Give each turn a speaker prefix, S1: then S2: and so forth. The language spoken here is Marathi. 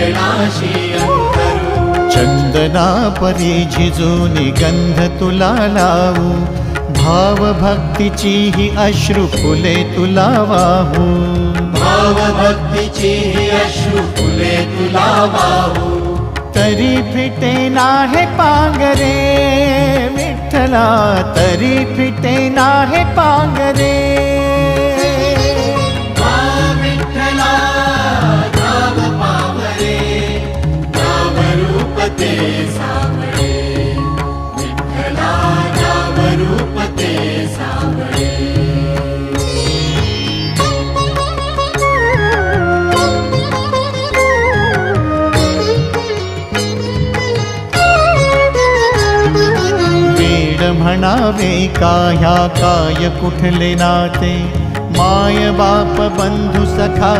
S1: चरणाशी अंतरू।
S2: चंदना परी झिजूनी गंध तुला लावू, भाव भक्तीची ही अश्रु फुले तुला वाहू।
S1: भाव भक्तीची ही अश्रु फुले तुला वाहू।
S2: तरी फिटे नाहे पांगरे विठ्ठला, तरी फिटे नाहे पांगरे।
S1: विठ्ठला नाम पावरे, नाम रूप ते सावळे। विठ्ठला नाम रूप ते सावळे।
S2: म्हणावे का ह्या काय कुठले नाते, माय बाप बंधू सखा